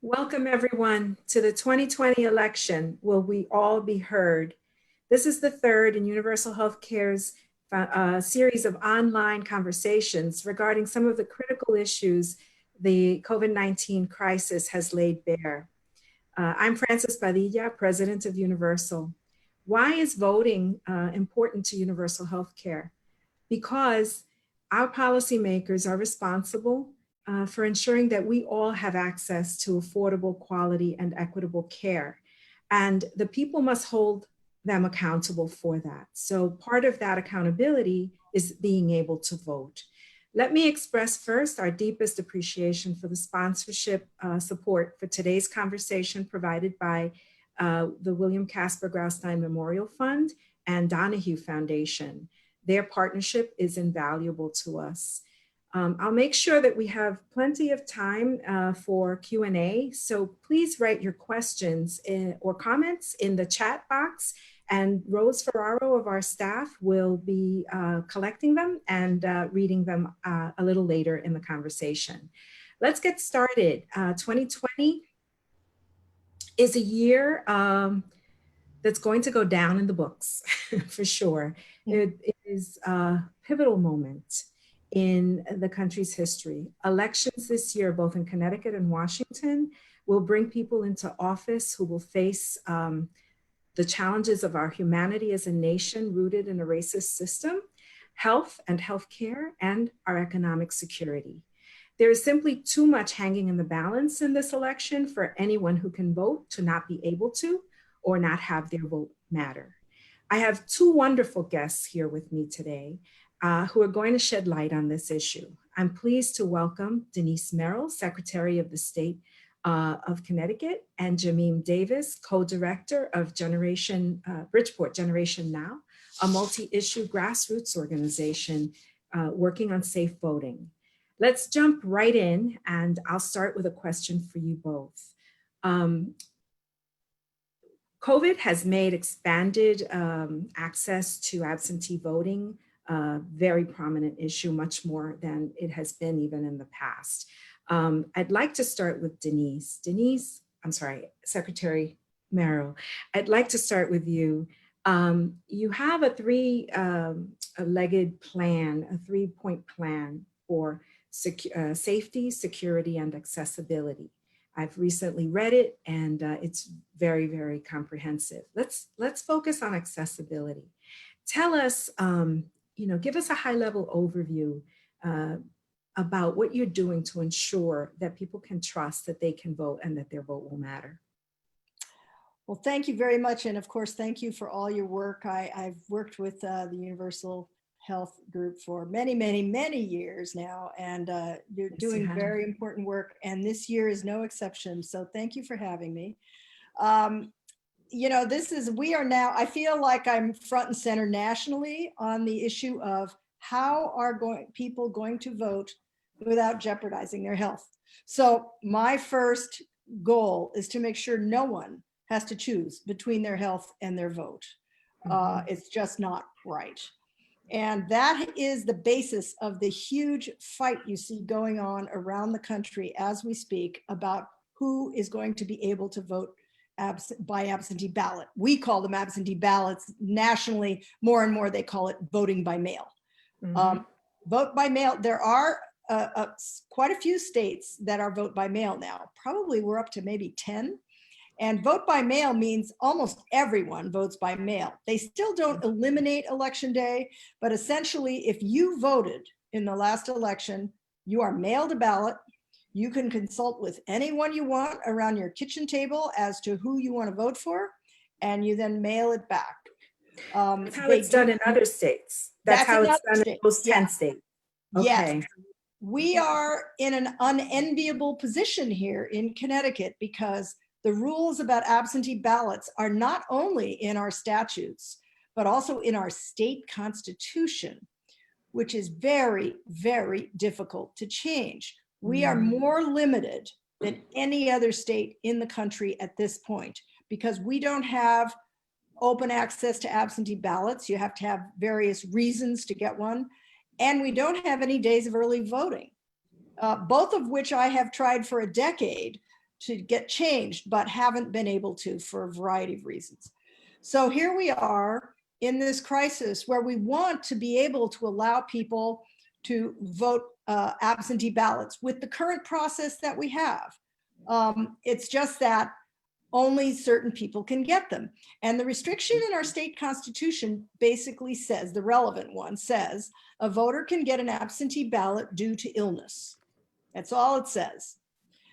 Welcome, everyone, to the 2020 election. Will we all be heard? This is the third in Universal Healthcare's series of online conversations regarding some of the critical issues the COVID-19 crisis has laid bare. I'm Frances Padilla, president of Universal. Why is voting important to universal healthcare? Because our policymakers are responsible for ensuring that we all have access to affordable, quality, and equitable care. And the people must hold them accountable for that. So part of that accountability is being able to vote. Let me express first our deepest appreciation for the sponsorship support for today's conversation provided by the William Casper Graustein Memorial Fund and Donahue Foundation. Their partnership is invaluable to us. I'll make sure that we have plenty of time for Q&A, so please write your questions or comments in the chat box, and Rose Ferraro of our staff will be collecting them and reading them a little later in the conversation. Let's get started. 2020 is a year that's going to go down in the books for sure. It is a pivotal moment in the country's history. Elections this year, both in Connecticut and Washington, will bring people into office who will face the challenges of our humanity as a nation rooted in a racist system, health and healthcare, and our economic security. There is simply too much hanging in the balance in this election for anyone who can vote to not be able to or not have their vote matter. I have two wonderful guests here with me today who are going to shed light on this issue. I'm pleased to welcome Denise Merrill, Secretary of the State of Connecticut, and Jameem Davis, co-director of Bridgeport Generation Now, a multi-issue grassroots organization working on safe voting. Let's jump right in, and I'll start with a question for you both. COVID has made expanded access to absentee voting a very prominent issue, much more than it has been even in the past. I'd like to start with Denise. Secretary Merrill, I'd like to start with you. You have a three-legged plan, a three-point plan for safety, security, and accessibility. I've recently read it, and it's very, very comprehensive. Let's focus on accessibility. Tell us, give us a high-level overview about what you're doing to ensure that people can trust that they can vote and that their vote will matter. Well, thank you very much. And of course, thank you for all your work. I've worked with the Universal Health Group for many, many, many years now, and you're doing very important work. And this year is no exception. So thank you for having me. We are now, I feel like I'm front and center nationally on the issue of how are people going to vote without jeopardizing their health. So my first goal is to make sure no one has to choose between their health and their vote. It's just not right. And that is the basis of the huge fight you see going on around the country as we speak about who is going to be able to vote by absentee ballot. We call them absentee ballots. Nationally, more and more they call it voting by mail. Vote by mail, there are quite a few states that are vote by mail now. Probably we're up to maybe 10. And vote by mail means almost everyone votes by mail. They still don't eliminate election day, but essentially if you voted in the last election, you are mailed a ballot. You can consult with anyone you want around your kitchen table as to who you want to vote for, and you then mail it back. That's how it's done in other states. That's how it's done in those 10 states. Okay. Yes. We are in an unenviable position here in Connecticut because the rules about absentee ballots are not only in our statutes, but also in our state constitution, which is very, very difficult to change. We are more limited than any other state in the country at this point because we don't have open access to absentee ballots. You have to have various reasons to get one. And we don't have any days of early voting, both of which I have tried for a decade to get changed, but haven't been able to for a variety of reasons. So here we are in this crisis where we want to be able to allow people to vote absentee ballots with the current process that we have. It's just that only certain people can get them. And the restriction in our state constitution basically says, the relevant one says, a voter can get an absentee ballot due to illness. That's all it says.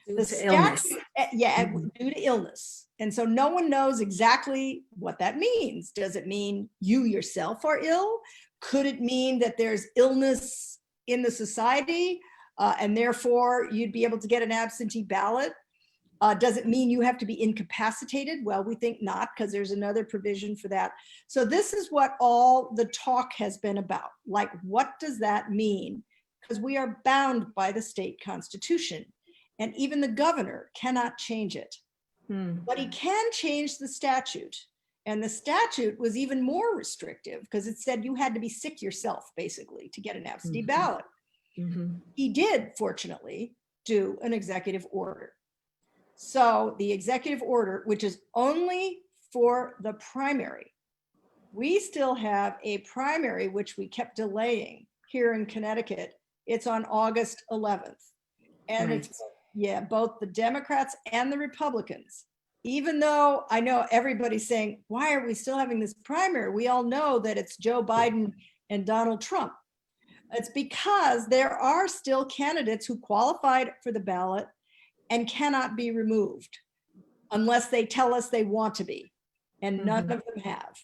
Due to illness. Yeah, due to illness. And so no one knows exactly what that means. Does it mean you yourself are ill? Could it mean that there's illness in the society and therefore you'd be able to get an absentee ballot? Does it mean you have to be incapacitated? Well, we think not, because there's another provision for that. So this is what all the talk has been about. Like, what does that mean? Because we are bound by the state constitution, and even the governor cannot change it. But he can change the statute. And the statute was even more restrictive because it said you had to be sick yourself, basically, to get an absentee ballot. He did, fortunately, do an executive order. So the executive order, which is only for the primary, we still have a primary, which we kept delaying here in Connecticut. It's on August 11th. And it's, yeah, both the Democrats and the Republicans, even though I know everybody's saying, why are we still having this primary? We all know that it's Joe Biden and Donald Trump. It's because there are still candidates who qualified for the ballot and cannot be removed unless they tell us they want to be, and none of them have.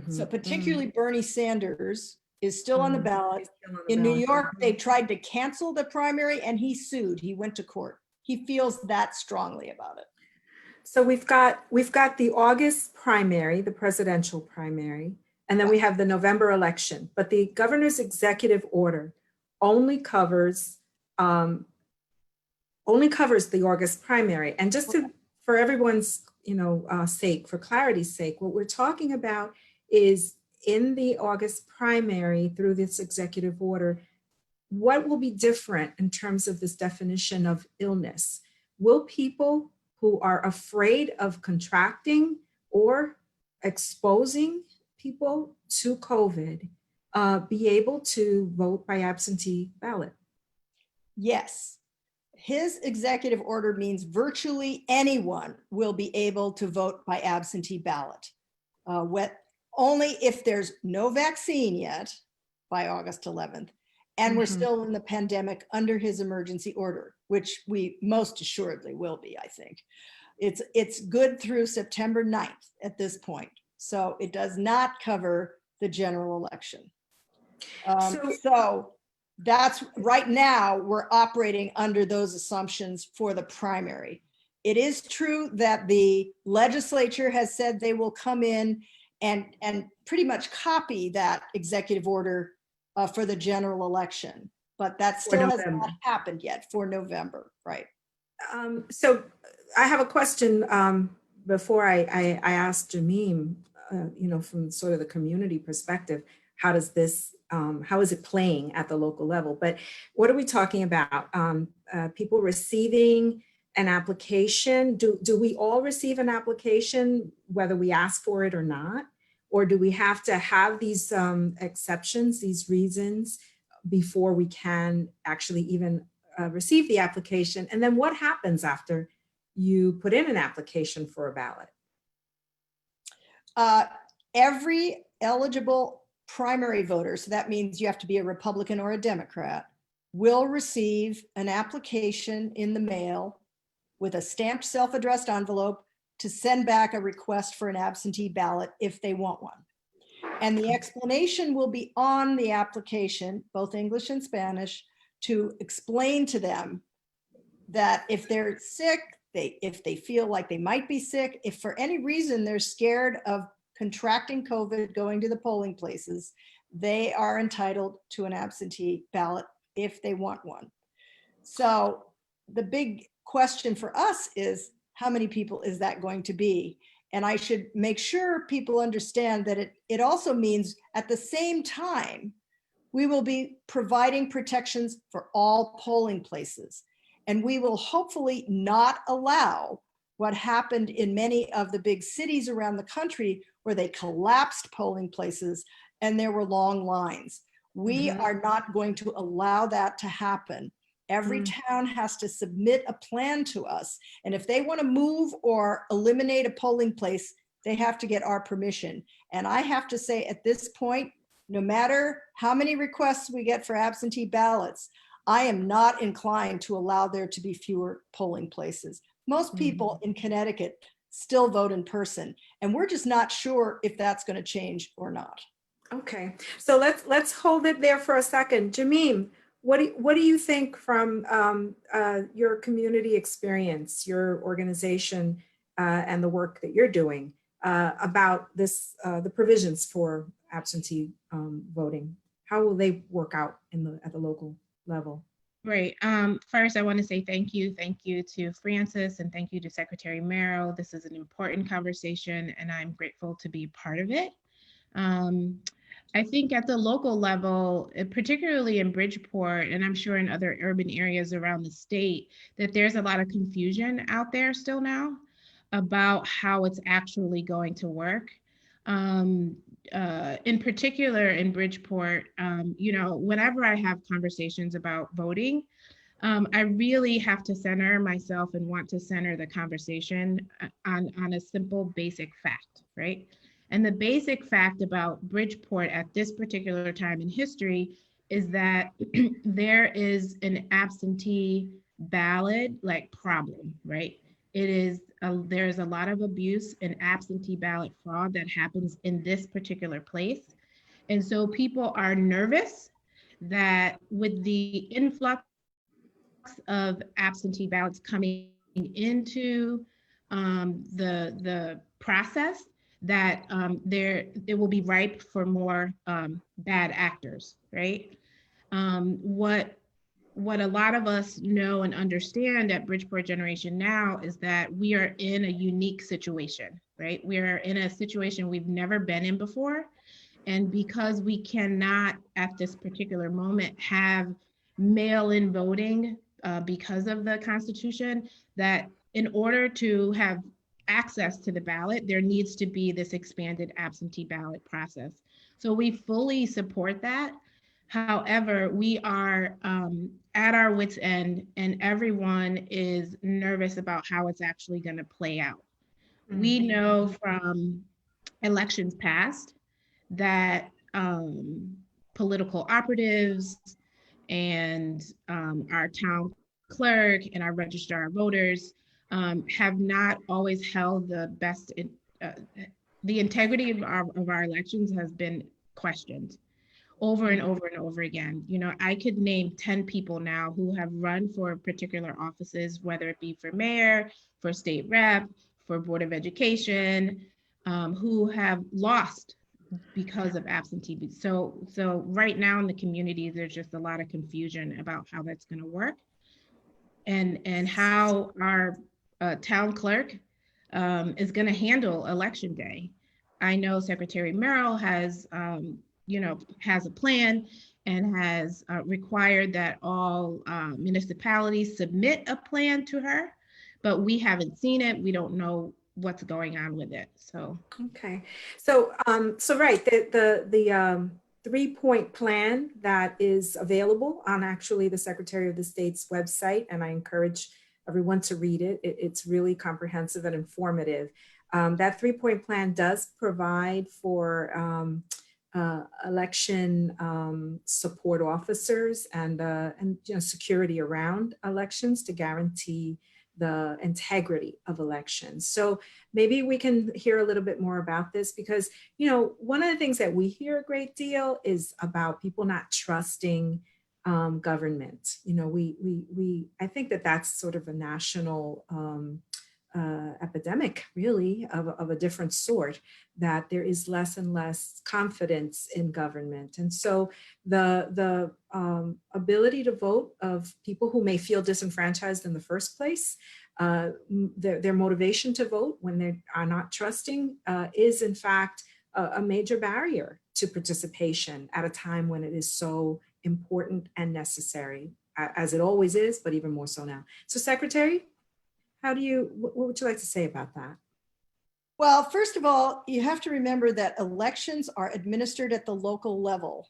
So particularly Bernie Sanders is still on the ballot. In New York, they tried to cancel the primary and he sued. He went to court. He feels that strongly about it. So we've got the August primary, the presidential primary, and then we have the November election. But the governor's executive order only covers the August primary. And just for everyone's sake, for clarity's sake, what we're talking about is in the August primary through this executive order, what will be different in terms of this definition of illness? Will people who are afraid of contracting or exposing people to COVID be able to vote by absentee ballot? Yes. His executive order means virtually anyone will be able to vote by absentee ballot. Only if there's no vaccine yet by August 11th, and we're still in the pandemic under his emergency order, which we most assuredly will be, I think. It's good through September 9th at this point. So it does not cover the general election. So that's right now we're operating under those assumptions for the primary. It is true that the legislature has said they will come in and pretty much copy that executive order for the general election, but that still has not happened yet for November, right? So I have a question before I asked Jamim, from sort of the community perspective, how is it playing at the local level? But what are we talking about? People receiving an application? Do we all receive an application, whether we ask for it or not? Or do we have to have these exceptions, these reasons, before we can actually even receive the application? And then what happens after you put in an application for a ballot? Every eligible primary voter, so that means you have to be a Republican or a Democrat, will receive an application in the mail with a stamped self-addressed envelope to send back a request for an absentee ballot if they want one. And the explanation will be on the application, both English and Spanish, to explain to them that if they're sick, if they feel like they might be sick, if for any reason they're scared of contracting COVID going to the polling places, they are entitled to an absentee ballot if they want one. So the big question for us is, how many people is that going to be? And I should make sure people understand that it also means at the same time, we will be providing protections for all polling places. And we will hopefully not allow what happened in many of the big cities around the country where they collapsed polling places and there were long lines. We are not going to allow that to happen. Every town has to submit a plan to us. And if they want to move or eliminate a polling place, they have to get our permission. And I have to say at this point, no matter how many requests we get for absentee ballots, I am not inclined to allow there to be fewer polling places. Most people in Connecticut still vote in person, and we're just not sure if that's going to change or not. Okay, so let's hold it there for a second. Jameen, what do you think from your community experience, your organization, and the work that you're doing about this, the provisions for absentee voting? How will they work out at the local level? Right. First, I want to say thank you. Thank you to Francis and thank you to Secretary Merrill. This is an important conversation and I'm grateful to be part of it. I think at the local level, particularly in Bridgeport, and I'm sure in other urban areas around the state, that there's a lot of confusion out there still now about how it's actually going to work. In particular in Bridgeport, whenever I have conversations about voting, I really have to center myself and want to center the conversation on a simple basic fact, right? And the basic fact about Bridgeport at this particular time in history is that there is an absentee ballot problem, right? There's a lot of abuse and absentee ballot fraud that happens in this particular place. And so people are nervous that with the influx of absentee ballots coming into the process, that it will be ripe for more bad actors, right? What a lot of us know and understand at Bridgeport Generation Now is that we are in a unique situation, right? We are in a situation we've never been in before. And because we cannot at this particular moment have mail-in voting because of the Constitution, that in order to have access to the ballot, there needs to be this expanded absentee ballot process. So we fully support that. However, we are at our wit's end and everyone is nervous about how it's actually going to play out. We know from elections past that political operatives and our town clerk and our registrar of voters have not always held the integrity of our elections has been questioned over and over and over again. I could name 10 people now who have run for particular offices, whether it be for mayor, for state rep, for Board of Education, who have lost because of absentee. So right now in the community, there's just a lot of confusion about how that's going to work and how our town clerk is going to handle election day. I know Secretary Merrill has a plan and has required that all municipalities submit a plan to her, but we haven't seen it. We don't know what's going on with it. So okay, so right, the 3-point plan that is available on actually the Secretary of the State's website, and I encourage everyone to read it. It's really comprehensive and informative. That 3-point plan does provide for election support officers and security around elections to guarantee the integrity of elections. So maybe we can hear a little bit more about this because, one of the things that we hear a great deal is about people not trusting government. I think that that's sort of a national epidemic, really, of a different sort, that there is less and less confidence in government. And so the ability to vote of people who may feel disenfranchised in the first place, their motivation to vote when they are not trusting is in fact a major barrier to participation at a time when it is so important and necessary as it always is, but even more so now. So Secretary, what would you like to say about that? Well, first of all, you have to remember that elections are administered at the local level.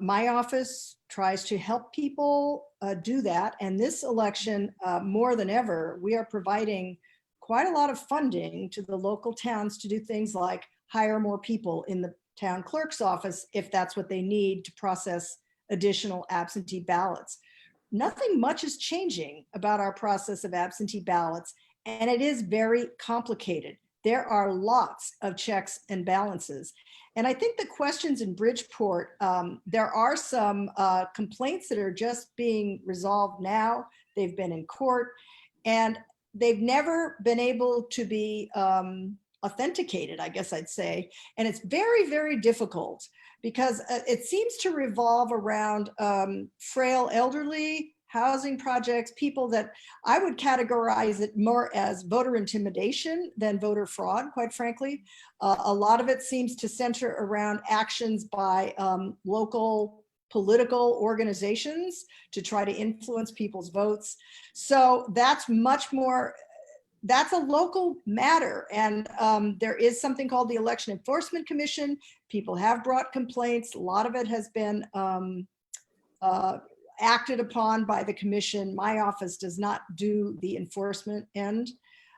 My office tries to help people do that. And this election, more than ever, we are providing quite a lot of funding to the local towns to do things like hire more people in the town clerk's office if that's what they need to process additional absentee ballots. Nothing much is changing about our process of absentee ballots, and it is very complicated. There are lots of checks and balances. And I think the questions in Bridgeport, there are some complaints that are just being resolved now. They've been in court and they've never been able to be authenticated, I guess I'd say. And it's very, very difficult because it seems to revolve around frail elderly, housing projects, people that I would categorize it more as voter intimidation than voter fraud, quite frankly. A lot of it seems to center around actions by local political organizations to try to influence people's votes. So that's much more, that's a local matter. And there is something called the Election Enforcement Commission. People have brought complaints. A lot of it has been acted upon by the commission. My office does not do the enforcement end,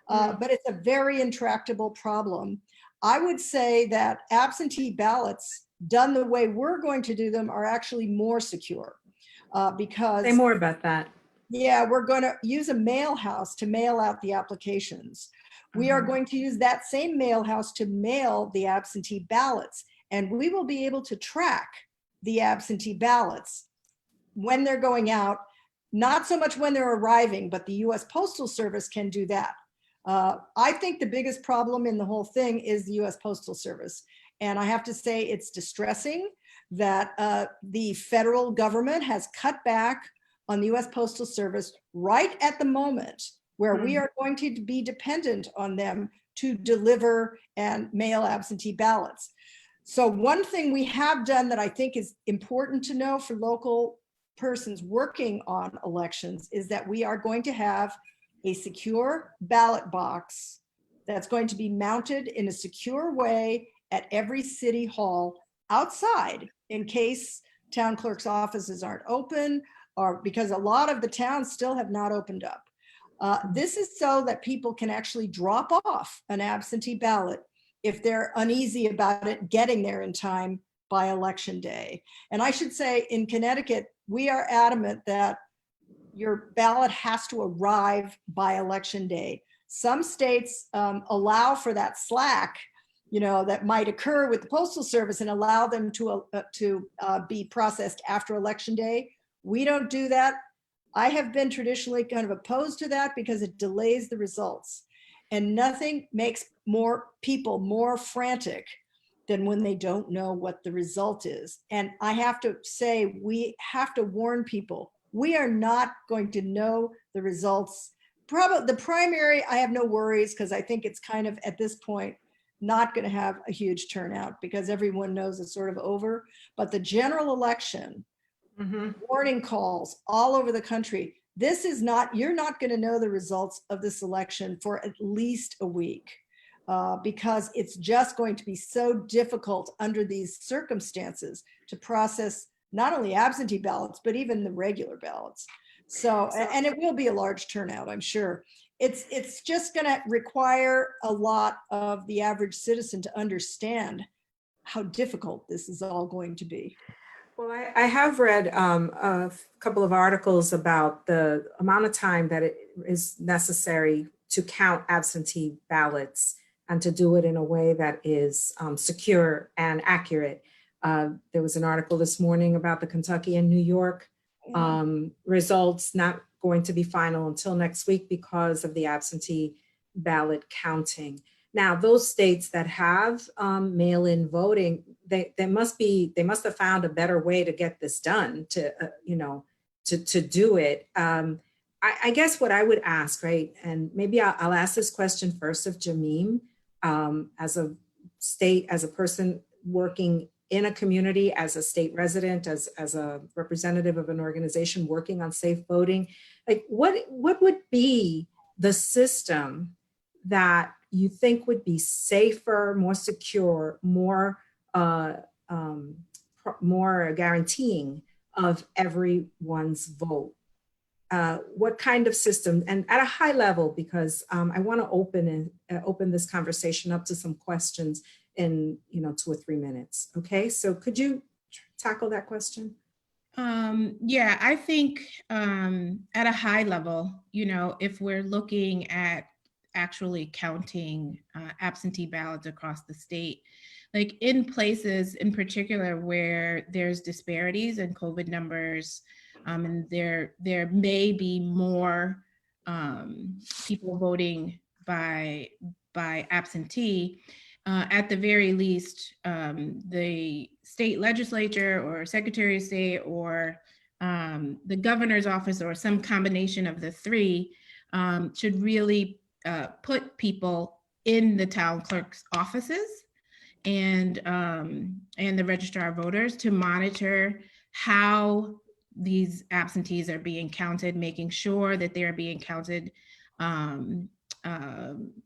but it's a very intractable problem. I would say that absentee ballots done the way we're going to do them are actually more secure because— Say more about that. Yeah, we're going to use a mail house to mail out the applications. We are going to use that same mail house to mail the absentee ballots, and we will be able to track the absentee ballots when they're going out, not so much when they're arriving, but the US Postal Service can do that. I think the biggest problem in the whole thing is the US Postal Service. And I have to say it's distressing that the federal government has cut back on the US Postal Service right at the moment where we are going to be dependent on them to deliver and mail absentee ballots. So one thing we have done that I think is important to know for local persons working on elections is that we are going to have a secure ballot box that's going to be mounted in a secure way at every city hall outside in case town clerk's offices aren't open, or because a lot of the towns still have not opened up. This is so that people can actually drop off an absentee ballot if they're uneasy about it getting there in time by election day. And I should say in Connecticut, we are adamant that your ballot has to arrive by election day. Some states allow for that slack, that might occur with the Postal Service and allow them to be processed after election day. We don't do that. I have been traditionally kind of opposed to that because it delays the results. And nothing makes more people more frantic than when they don't know what the result is. And I have to say, we have to warn people, we are not going to know the results. Probably the primary, I have no worries because I think it's kind of at this point, not going to have a huge turnout because everyone knows it's sort of over. But the general election, warning calls all over the country. This is not, you're not going to know the results of this election for at least a week. Because it's just going to be so difficult under these circumstances to process not only absentee ballots, but even the regular ballots. So, and it will be a large turnout, I'm sure. It's just going to require a lot of the average citizen to understand how difficult this is all going to be. Well, I have read a couple of articles about the amount of time that it is necessary to count absentee ballots and to do it in a way that is secure and accurate. There was an article this morning about the Kentucky and New York results not going to be final until next week because of the absentee ballot counting. Now, those states that have mail-in voting, they must have found a better way to get this done to do it. I guess what I would ask, right, and maybe I'll ask this question first of Jamim, as a person working in a community as a state resident, as a representative of an organization working on safe voting, like what would be the system that you think would be safer, more secure, more more guaranteeing of everyone's vote? What kind of system, and at a high level, because I want to open this conversation up to some questions in 2 or 3 minutes. Okay, so could you tackle that question? Yeah, I think at a high level, if we're looking at actually counting absentee ballots across the state, like in places in particular where there's disparities in COVID numbers, and there may be more people voting by absentee. At the very least, the state legislature or secretary of state or the governor's office or some combination of the three should really put people in the town clerk's offices and the registrar of voters to monitor how these absentees are being counted, making sure that they are being counted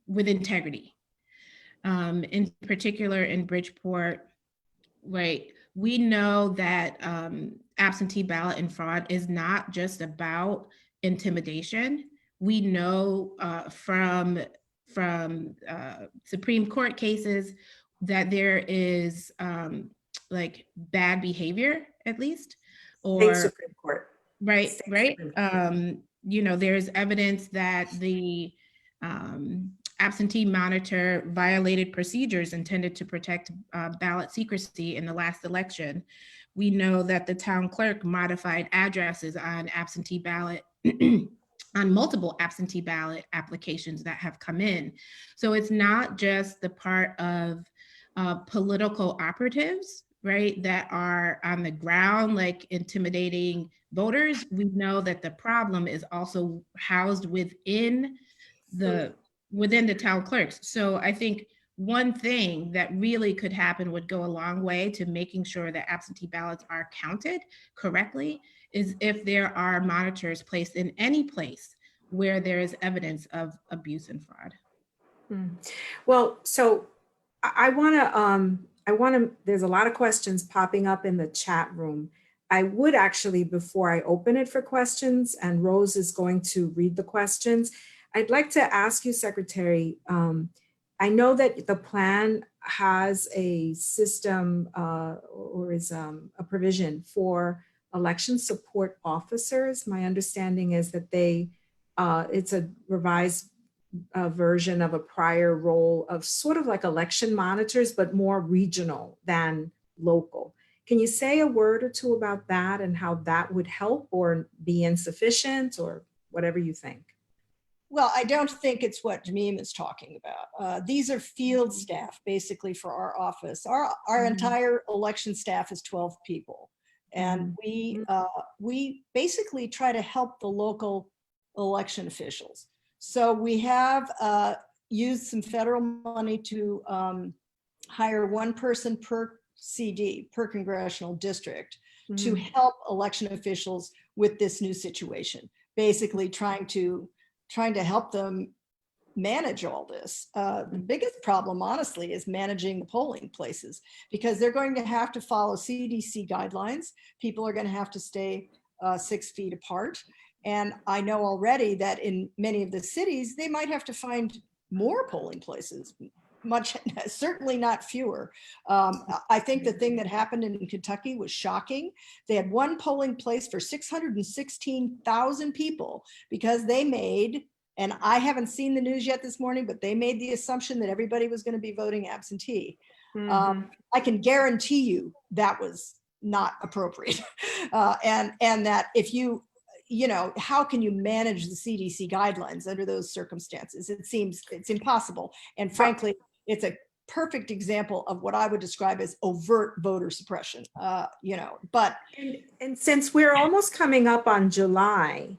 with integrity. In particular in Bridgeport, right, we know that absentee ballot and fraud is not just about intimidation. We know from Supreme Court cases that there is like bad behavior, at least, or State Supreme Court. right, State right. Supreme Court. There's evidence that the absentee monitor violated procedures intended to protect ballot secrecy in the last election. We know that the town clerk modified addresses on absentee ballot on multiple absentee ballot applications that have come in. So it's not just the part of political operatives, right, that are on the ground, like intimidating voters. We know that the problem is also housed within the town clerks. So I think one thing that really could happen would go a long way to making sure that absentee ballots are counted correctly is if there are monitors placed in any place where there is evidence of abuse and fraud. Well, so I want to, there's a lot of questions popping up in the chat room. I would actually, before I open it for questions, and Rose is going to read the questions, I'd like to ask you, Secretary, I know that the plan has a system or is a provision for election support officers. My understanding is that it's a revised version of a prior role of sort of like election monitors, but more regional than local. Can you say a word or two about that and how that would help or be insufficient or whatever you think? Well, I don't think it's what Jamim is talking about. These are field staff basically for our office. Our entire election staff is 12 people. And we basically try to help the local election officials. So we have used some federal money to hire one person per CD, per congressional district, to help election officials with this new situation, basically trying to help them manage all this. The biggest problem, honestly, is managing the polling places, because they're going to have to follow CDC guidelines. People are going to have to stay 6 feet apart. And I know already that in many of the cities, they might have to find more polling places, certainly not fewer. I think the thing that happened in Kentucky was shocking. They had one polling place for 616,000 people because they made, and I haven't seen the news yet this morning, but they made the assumption that everybody was going to be voting absentee. I can guarantee you that was not appropriate. And that if how can you manage the CDC guidelines under those circumstances? It's impossible. And frankly, it's a perfect example of what I would describe as overt voter suppression, but. And since we're almost coming up on July,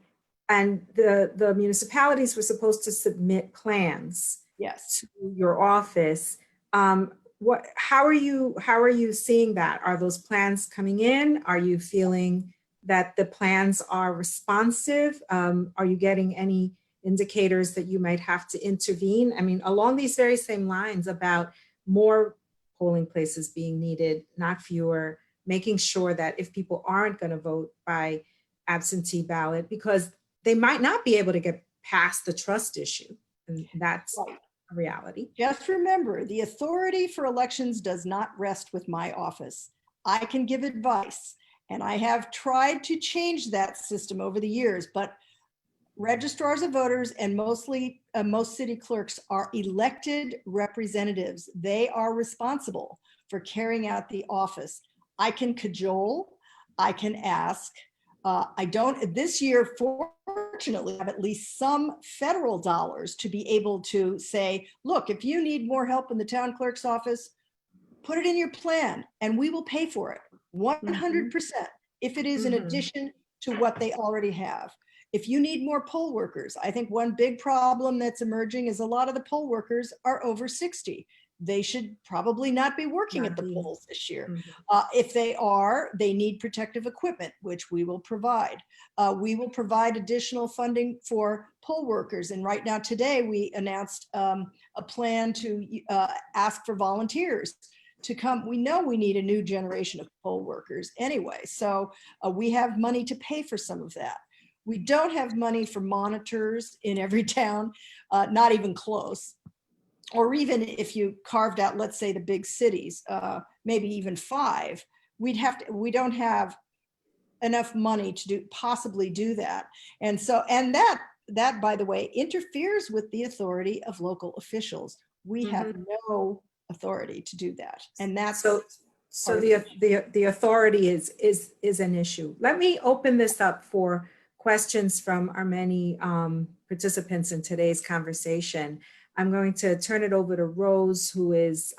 and the municipalities were supposed to submit plans Yes. to your office, how are you seeing that? Are those plans coming in? Are you feeling that the plans are responsive? Are you getting any indicators that you might have to intervene? I mean, along these very same lines about more polling places being needed, not fewer, making sure that if people aren't going to vote by absentee ballot, because they might not be able to get past the trust issue. And that's Right. a reality. Just remember, the authority for elections does not rest with my office. I can give advice, and I have tried to change that system over the years, but registrars of voters and most city clerks are elected representatives. They are responsible for carrying out the office. I can cajole, I can ask. I don't, this year, fortunately, have at least some federal dollars to be able to say, look, if you need more help in the town clerk's office, put it in your plan and we will pay for it 100% if it is in addition to what they already have. If you need more poll workers, I think one big problem that's emerging is a lot of the poll workers are over 60. They should probably not be working at the polls this year. If they are, they need protective equipment, which we will provide. We will provide additional funding for poll workers. And right now today, we announced a plan to ask for volunteers to come. We know we need a new generation of poll workers anyway. So we have money to pay for some of that. We don't have money for monitors in every town, not even close. Or even if you carved out, let's say the big cities, maybe even 5, we don't have enough money to possibly do that. And so, and that, by the way, interferes with the authority of local officials. We have no authority to do that. And that's so the authority is an issue. Let me open this up for questions from our many participants in today's conversation. I'm going to turn it over to Rose, who is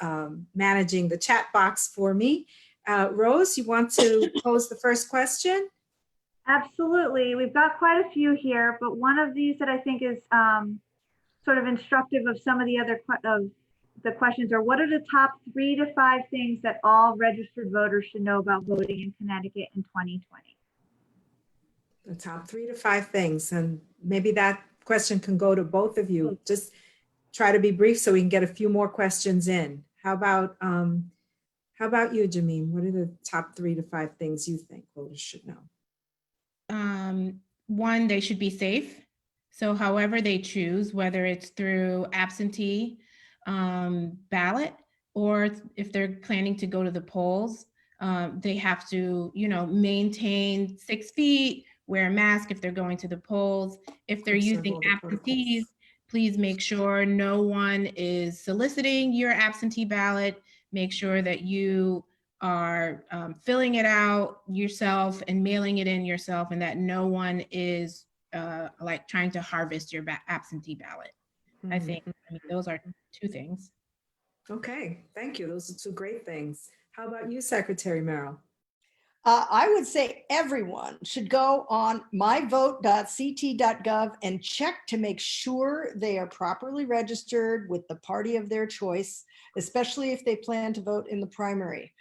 managing the chat box for me. Rose, you want to pose the first question? Absolutely. We've got quite a few here, but one of these that I think is sort of instructive of some of the other questions are, what are the top 3 to 5 things that all registered voters should know about voting in Connecticut in 2020? The top 3 to 5 things, and maybe that question can go to both of you. Just try to be brief so we can get a few more questions in. How about you, Jameen? What are the top 3 to 5 things you think voters should know? One, they should be safe. So however they choose, whether it's through absentee ballot, or if they're planning to go to the polls, they have to, maintain 6 feet, wear a mask if they're going to the polls. If they're using absentees, please make sure no one is soliciting your absentee ballot. Make sure that you are filling it out yourself and mailing it in yourself, and that no one is like trying to harvest your absentee ballot. I think those are 2 things. Okay, thank you. Those are 2 great things. How about you, Secretary Merrill? I would say everyone should go on myvote.ct.gov and check to make sure they are properly registered with the party of their choice, especially if they plan to vote in the primary.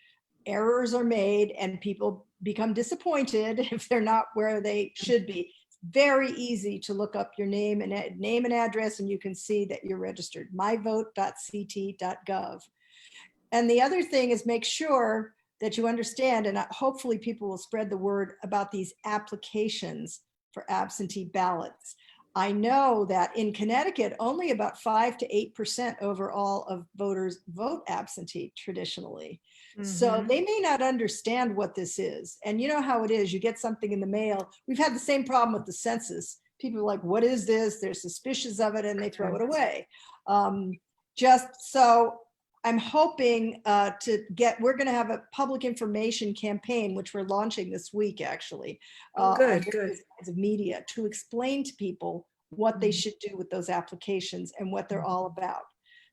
Errors are made and people become disappointed if they're not where they should be. It's very easy to look up your name and address, and you can see that you're registered. myvote.ct.gov. And the other thing is, make sure that you understand, and hopefully people will spread the word about these applications for absentee ballots. I know that in Connecticut, only about 5 to 8% overall of voters vote absentee traditionally. So they may not understand what this is. And you know how it is, you get something in the mail. We've had the same problem with the census. People are like, what is this? They're suspicious of it and they throw it away. Just so I'm hoping we're going to have a public information campaign, which we're launching this week, actually. Good. As a media, to explain to people what they should do with those applications and what they're all about.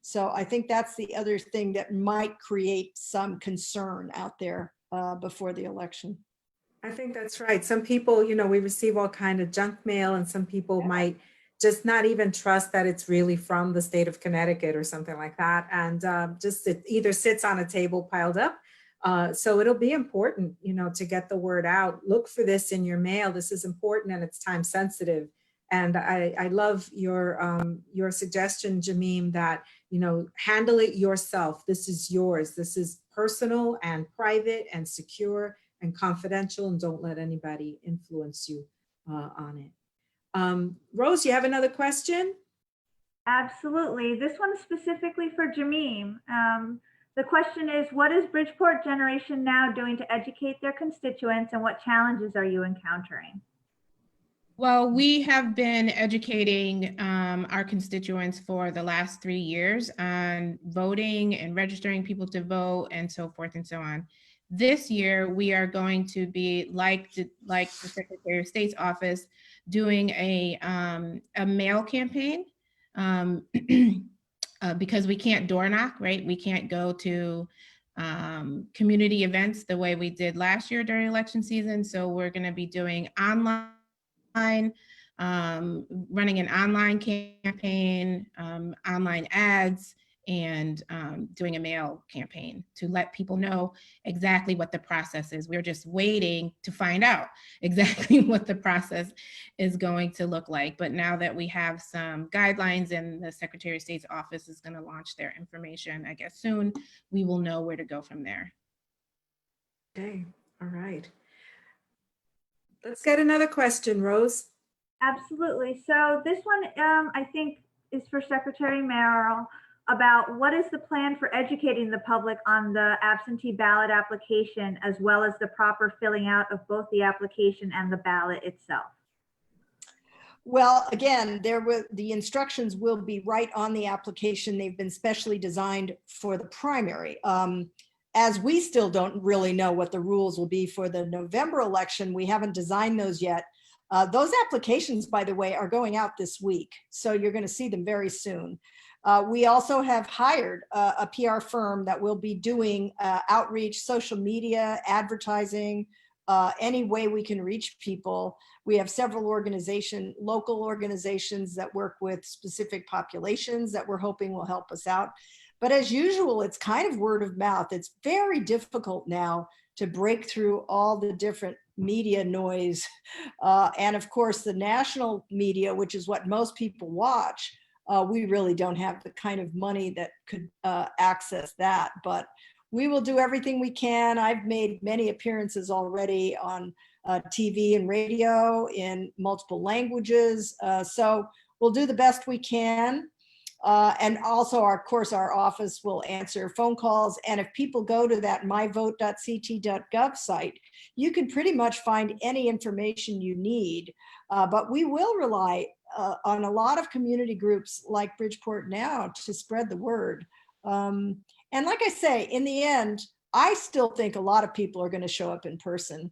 So I think that's the other thing that might create some concern out there before the election. I think that's right. Some people, we receive all kind of junk mail, and some people might just not even trust that it's really from the state of Connecticut or something like that. And just it either sits on a table piled up. So it'll be important, to get the word out. Look for this in your mail. This is important and it's time sensitive. And I love your suggestion, Jamim, that, handle it yourself. This is yours. This is personal and private and secure and confidential, and don't let anybody influence you on it. Rose, you have another question? Absolutely. This one's specifically for Jamim. The question is, what is Bridgeport Generation Now doing to educate their constituents, and what challenges are you encountering? Well, we have been educating our constituents for the last 3 years on voting and registering people to vote and so forth and so on. This year, we are going to be, like the Secretary of State's office, doing a mail campaign because we can't door knock, right? We can't go to community events the way we did last year during election season. So we're going to be doing running an online campaign, online ads, and doing a mail campaign to let people know exactly what the process is. We're just waiting to find out exactly what the process is going to look like. But now that we have some guidelines and the Secretary of State's office is going to launch their information, I guess soon, we will know where to go from there. Okay, all right. Let's get another question, Rose. Absolutely. So this one, I think, is for Secretary Merrill about what is the plan for educating the public on the absentee ballot application, as well as the proper filling out of both the application and the ballot itself. Well, again, the instructions will be right on the application. They've been specially designed for the primary. As we still don't really know what the rules will be for the November election, we haven't designed those yet. Those applications, by the way, are going out this week, so you're going to see them very soon. We also have hired a PR firm that will be doing outreach, social media, advertising, any way we can reach people. We have several local organizations that work with specific populations that we're hoping will help us out. But as usual, it's kind of word of mouth. It's very difficult now to break through all the different media noise. And of course, the national media, which is what most people watch, we really don't have the kind of money that could access that. But we will do everything we can. I've made many appearances already on TV and radio in multiple languages. So we'll do the best we can. And also, of course, our office will answer phone calls. And if people go to that myvote.ct.gov site, you can pretty much find any information you need. But we will rely on a lot of community groups like Bridgeport Now to spread the word. And like I say, in the end, I still think a lot of people are going to show up in person,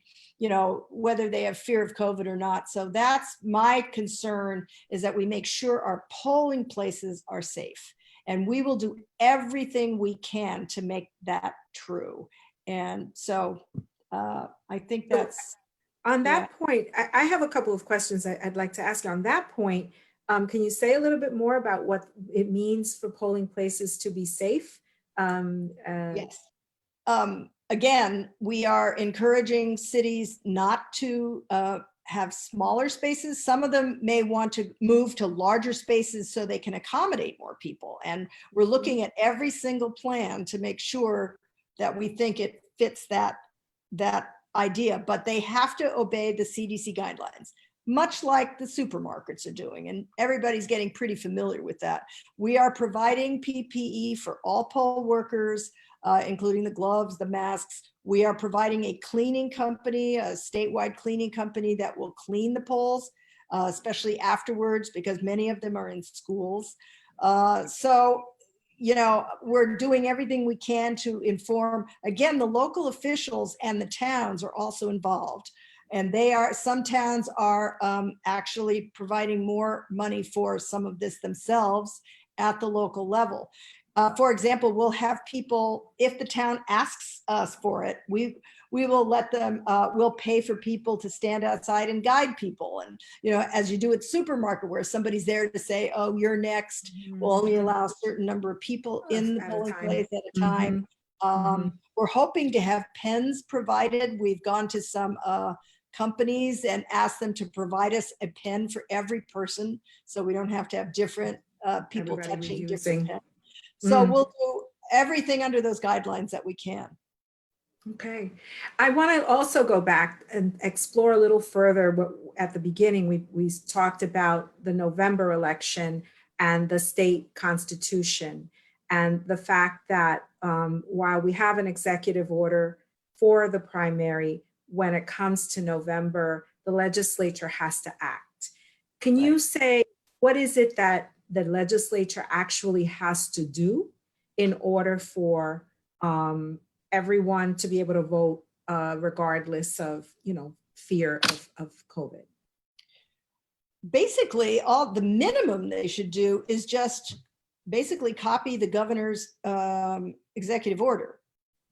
whether they have fear of COVID or not. So that's my concern, is that we make sure our polling places are safe. And we will do everything we can to make that true. And so I think that's... On that point, I have a couple of questions I'd like to ask you. On that point, can you say a little bit more about what it means for polling places to be safe? Yes. Again, we are encouraging cities not to have smaller spaces. Some of them may want to move to larger spaces so they can accommodate more people. And we're looking at every single plan to make sure that we think it fits that idea, but they have to obey the CDC guidelines, much like the supermarkets are doing. And everybody's getting pretty familiar with that. We are providing PPE for all poll workers, including the gloves, the masks. We are providing a cleaning company, a statewide cleaning company that will clean the polls, especially afterwards, because many of them are in schools. So, we're doing everything we can to inform. Again, the local officials and the towns are also involved. And some towns are actually providing more money for some of this themselves at the local level. For example, we'll have people, if the town asks us for it, we will let them, we'll pay for people to stand outside and guide people. And, you know, as you do at supermarket where somebody's there to say, oh, you're next, we'll only allow a certain number of people in the At a polling time. place at a time. We're hoping to have pens provided. We've gone to some companies and asked them to provide us a pen for every person, so we don't have to have different people Everybody touching reusing. different pens. So we'll do everything under those guidelines that we can. Okay. I want to also go back and explore a little further what at the beginning we talked about the November election and the state constitution and the fact that while we have an executive order for the primary, when it comes to November, the legislature has to act. Can you say what is it that the legislature actually has to do in order for everyone to be able to vote regardless of, you know, fear of COVID? Basically, all the minimum they should do is just basically copy the governor's executive order,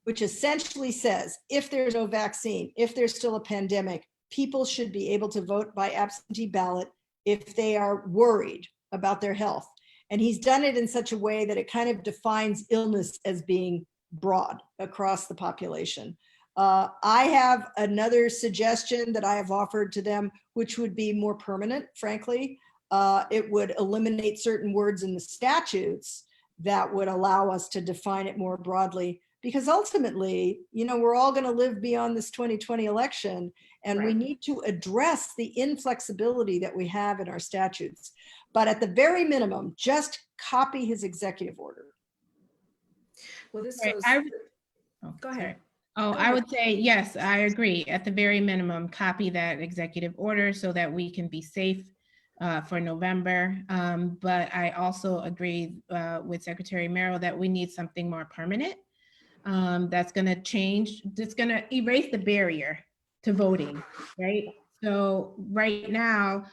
which essentially says if there's no vaccine, if there's still a pandemic, people should be able to vote by absentee ballot if they are worried about their health. And he's done it in such a way that it kind of defines illness as being broad across the population. I have another suggestion that I have offered to them, which would be more permanent, frankly. It would eliminate certain words in the statutes that would allow us to define it more broadly, because ultimately, you know, we're all going to live beyond this 2020 election, and we need to address the inflexibility that we have in our statutes. But at the very minimum, just copy his executive order. Well, this Right, goes, go ahead. Sorry. Oh, I would say, yes, I agree. At the very minimum, copy that executive order so that we can be safe for November. But I also agree with Secretary Merrill that we need something more permanent that's going to change, that's going to erase the barrier to voting, right? So right now,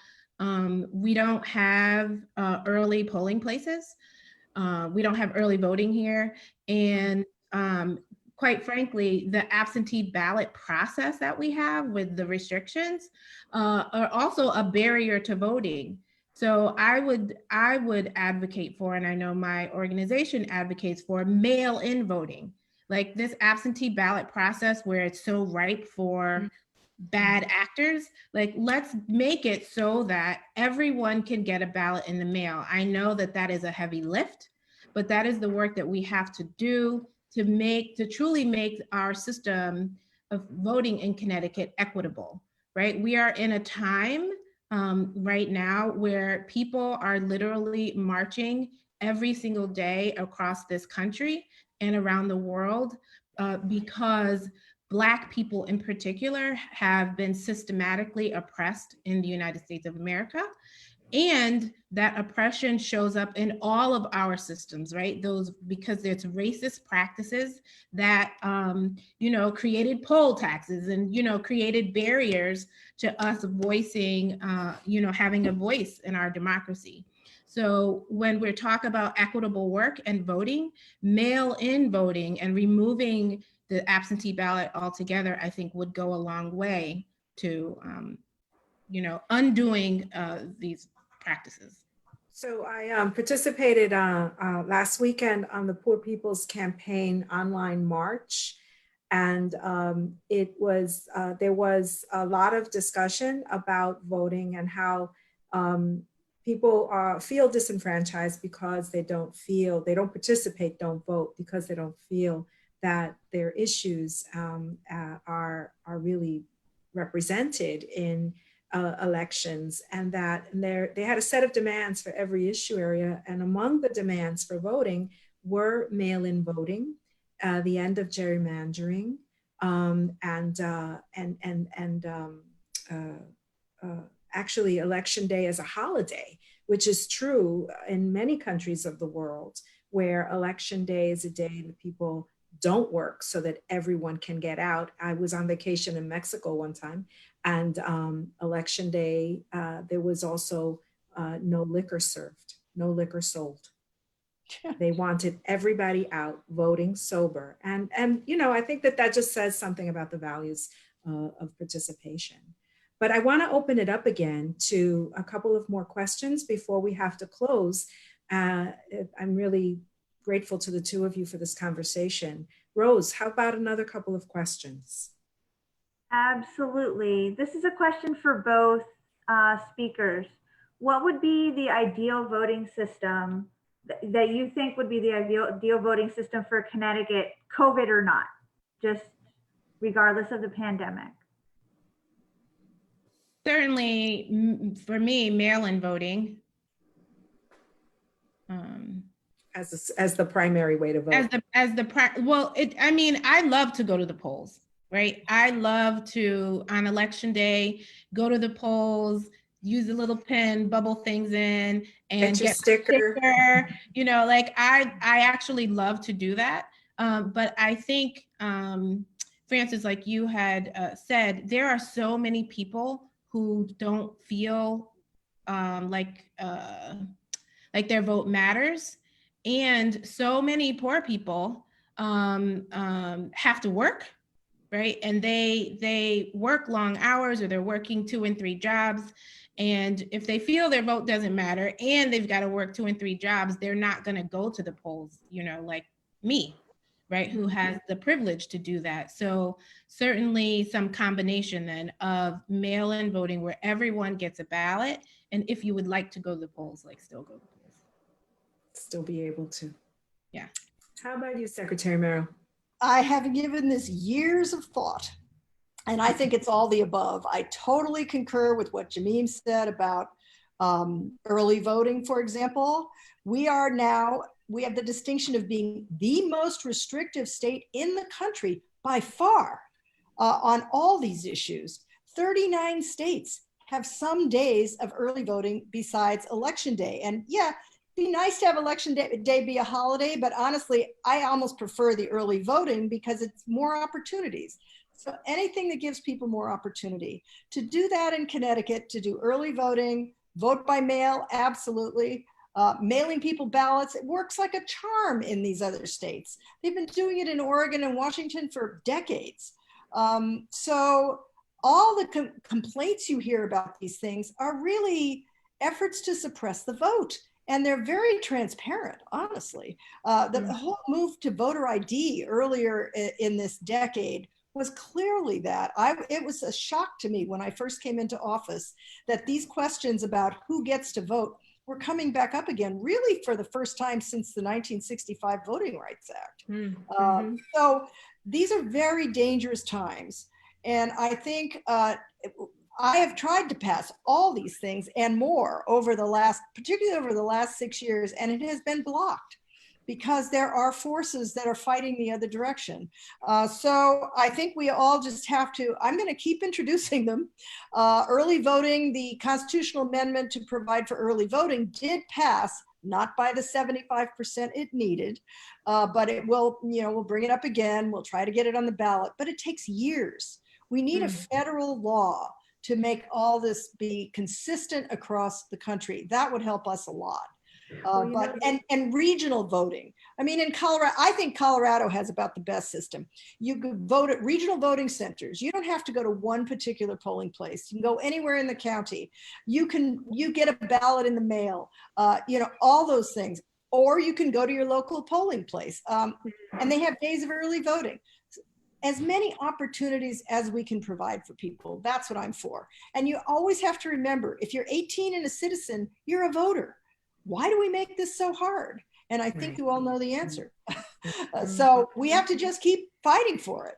we don't have early polling places. We don't have early voting here. And quite frankly, the absentee ballot process that we have with the restrictions are also a barrier to voting. So I would advocate for, and I know my organization advocates for, mail-in voting. Like this absentee ballot process where it's so ripe for bad actors, like let's make it so that everyone can get a ballot in the mail. I know that that is a heavy lift, but that is the work that we have to do to truly make our system of voting in Connecticut equitable, right? We are in a time right now where people are literally marching every single day across this country and around the world because Black people in particular have been systematically oppressed in the United States of America. And that oppression shows up in all of our systems, right? Those, because it's racist practices that, you know, created poll taxes and, you know, created barriers to us voicing, you know, having a voice in our democracy. So when we're talking about equitable work and voting, mail-in voting and removing the absentee ballot altogether, I think would go a long way to, you know, undoing these practices. So I participated last weekend on the Poor People's Campaign online march, and it was there was a lot of discussion about voting and how people feel disenfranchised because they don't participate, don't vote because they don't feel that their issues are really represented in elections, and that they had a set of demands for every issue area. And among the demands for voting were mail-in voting, the end of gerrymandering, actually election day as a holiday, which is true in many countries of the world, where election day is a day that people don't work so that everyone can get out. I was on vacation in Mexico one time, and election day, there was also no liquor served, no liquor sold. They wanted everybody out voting sober. And I think that just says something about the values of participation. But I want to open it up again to a couple of more questions before we have to close. I'm really grateful to the two of you for this conversation. Rose, how about another couple of questions? Absolutely. This is a question for both speakers. What would be the ideal voting system that you think would be the ideal voting system for Connecticut, COVID or not, just regardless of the pandemic? Certainly, for me, mail-in voting. As the primary way to vote. I love to go to the polls, right? I love to, on election day, go to the polls, use a little pen, bubble things in, and get your sticker. I actually love to do that. But I think, Francis, like you had said, there are so many people who don't feel like their vote matters. And so many poor people have to work, right? And they work long hours, or they're working 2 and 3 jobs. And if they feel their vote doesn't matter and they've got to work 2 and 3 jobs, they're not going to go to the polls, like me, right? Who has the privilege to do that. So certainly some combination then of mail-in voting where everyone gets a ballot. And if you would like to go to the polls, still go to the polls. Still be able to. Yeah. How about you, Secretary Merrill? I have given this years of thought, and I think it's all the above. I totally concur with what Jameen said about early voting, for example. We have the distinction of being the most restrictive state in the country by far on all these issues. 39 states have some days of early voting besides election day. And yeah, be nice to have election day be a holiday, but honestly, I almost prefer the early voting because it's more opportunities. So anything that gives people more opportunity. To do that in Connecticut, to do early voting, vote by mail, absolutely. Mailing people ballots, it works like a charm in these other states. They've been doing it in Oregon and Washington for decades. So all the complaints you hear about these things are really efforts to suppress the vote. And they're very transparent, honestly. The whole move to voter ID earlier in this decade was clearly that. It was a shock to me when I first came into office that these questions about who gets to vote were coming back up again, really for the first time since the 1965 Voting Rights Act. So these are very dangerous times. And I think I have tried to pass all these things and more particularly over the last 6 years, and it has been blocked because there are forces that are fighting the other direction. So I think we all just have to, I'm going to keep introducing them. Early voting, the constitutional amendment to provide for early voting did pass, not by the 75% it needed, but it will, we'll bring it up again. We'll try to get it on the ballot, but it takes years. We need a federal law to make all this be consistent across the country. That would help us a lot. And regional voting. I mean, in Colorado, I think Colorado has about the best system. You could vote at regional voting centers. You don't have to go to one particular polling place. You can go anywhere in the county. You get a ballot in the mail, all those things. Or you can go to your local polling place. And they have days of early voting. As many opportunities as we can provide for people. That's what I'm for. And you always have to remember, if you're 18 and a citizen, you're a voter. Why do we make this so hard? And I think you all know the answer. So we have to just keep fighting for it.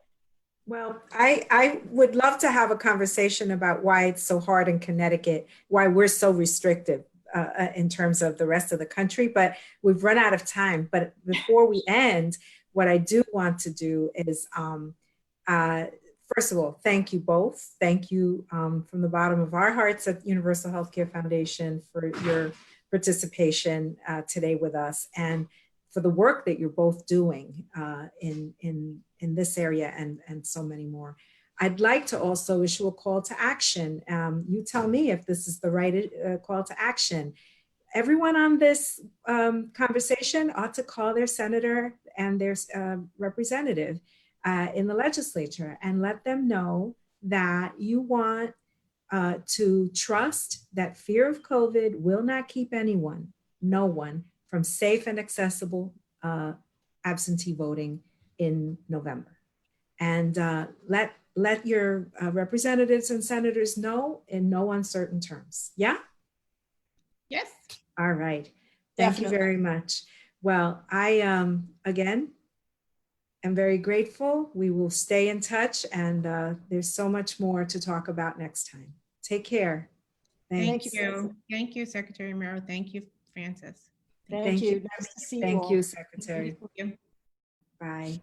Well, I would love to have a conversation about why it's so hard in Connecticut, why we're so restrictive in terms of the rest of the country, but we've run out of time. But before we end, what I do want to do is, first of all, thank you both. Thank you from the bottom of our hearts at Universal Healthcare Foundation for your participation today with us, and for the work that you're both doing in this area and so many more. I'd like to also issue a call to action. You tell me if this is the right call to action. everyone on this conversation ought to call their senator and their representative in the legislature and let them know that you want to trust that fear of COVID will not keep anyone, no one, from safe and accessible absentee voting in November. And let your representatives and senators know in no uncertain terms. Yeah? Yes. All right. Thank you very much. Well, I, again, am very grateful. We will stay in touch, and there's so much more to talk about next time. Take care. Thanks. Thank you. Thank you, Secretary Mero. Thank you, Francis. Thank you. Nice to see you all. Thank you, Secretary. Thank you. Bye.